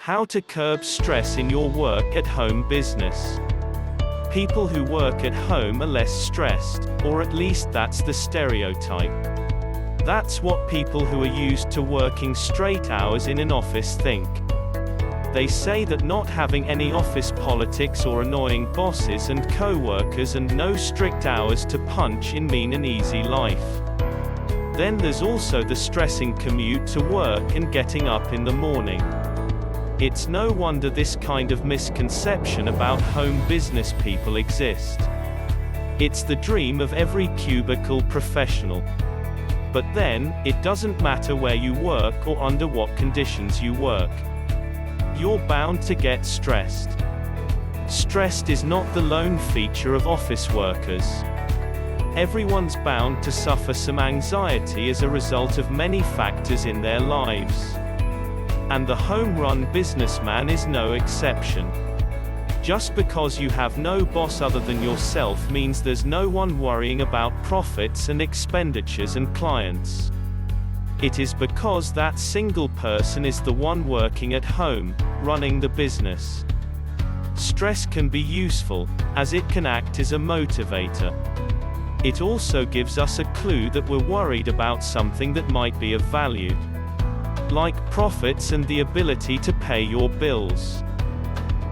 How to curb stress in your work-at-home business. People who work at home are less stressed, or at least that's the stereotype. That's what people who are used to working straight hours in an office think. They say that not having any office politics or annoying bosses and co-workers and no strict hours to punch in mean an easy life. Then there's also the stressing commute to work and getting up in the morning. It's no wonder this kind of misconception about home business people exist. It's the dream of every cubicle professional. But then, it doesn't matter where you work or under what conditions you work. You're bound to get stressed. Stressed is not the lone feature of office workers. Everyone's bound to suffer some anxiety as a result of many factors in their lives. And the home-run businessman is no exception. Just because you have no boss other than yourself means there's no one worrying about profits and expenditures and clients. It is because that single person is the one working at home, running the business. Stress can be useful, as it can act as a motivator. It also gives us a clue that we're worried about something that might be of value. Like profits and the ability to pay your bills.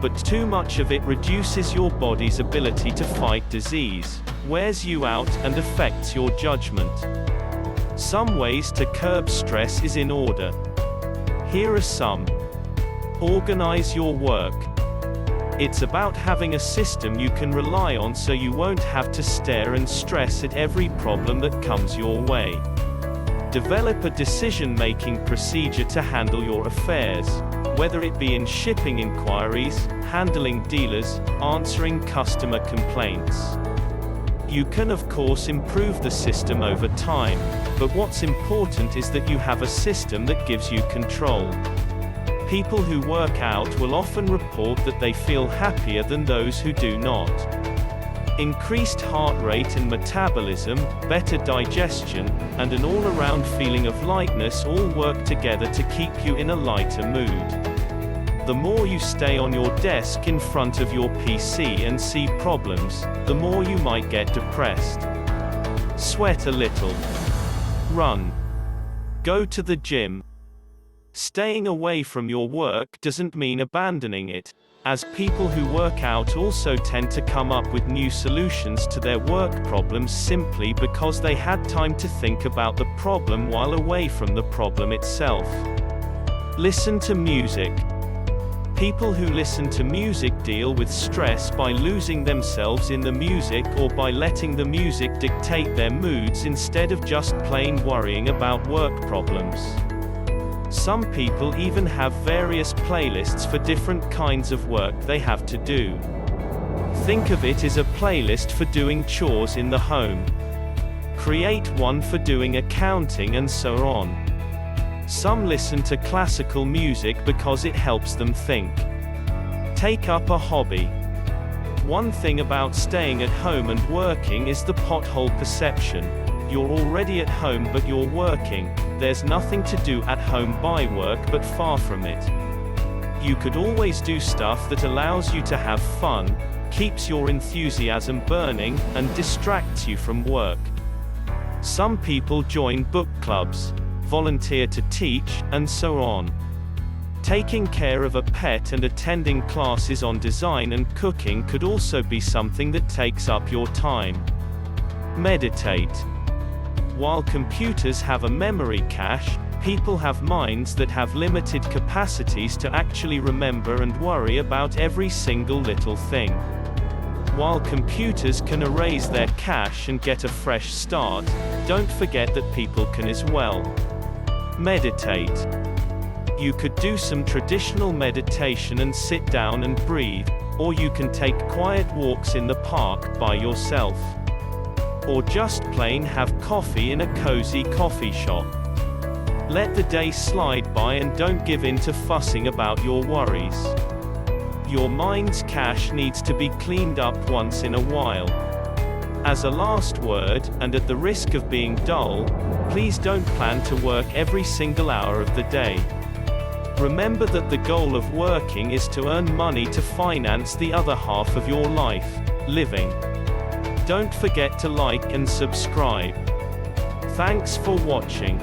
But too much of it reduces your body's ability to fight disease, wears you out, and affects your judgment. Some ways to curb stress is in order. Here are some. Organize your work. It's about having a system you can rely on so you won't have to stare and stress at every problem that comes your way. Develop a decision-making procedure to handle your affairs, whether it be in shipping inquiries, handling dealers, answering customer complaints. You can of course improve the system over time, but what's important is that you have a system that gives you control. People who work out will often report that they feel happier than those who do not. Increased heart rate and metabolism, better digestion, and an all-around feeling of lightness all work together to keep you in a lighter mood. The more you stay on your desk in front of your PC and see problems, the more you might get depressed. Sweat a little. Run. Go to the gym. Staying away from your work doesn't mean abandoning it, as people who work out also tend to come up with new solutions to their work problems simply because they had time to think about the problem while away from the problem itself. Listen to music. People who listen to music deal with stress by losing themselves in the music or by letting the music dictate their moods instead of just plain worrying about work problems. Some people even have various playlists for different kinds of work they have to do. Think of it as a playlist for doing chores in the home. Create one for doing accounting and so on. Some listen to classical music because it helps them think. Take up a hobby. One thing about staying at home and working is the pothole perception. You're already at home but you're working. There's nothing to do at home by work but far from it. You could always do stuff that allows you to have fun, keeps your enthusiasm burning, and distracts you from work. Some people join book clubs, volunteer to teach, and so on. Taking care of a pet and attending classes on design and cooking could also be something that takes up your time. Meditate. While computers have a memory cache, people have minds that have limited capacities to actually remember and worry about every single little thing. While computers can erase their cache and get a fresh start, don't forget that people can as well. Meditate. You could do some traditional meditation and sit down and breathe, or you can take quiet walks in the park by yourself. Or just plain have coffee in a cozy coffee shop. Let the day slide by and don't give in to fussing about your worries. Your mind's cache needs to be cleaned up once in a while. As a last word, and at the risk of being dull, please don't plan to work every single hour of the day. Remember that the goal of working is to earn money to finance the other half of your life, living. Don't forget to like and subscribe. Thanks for watching.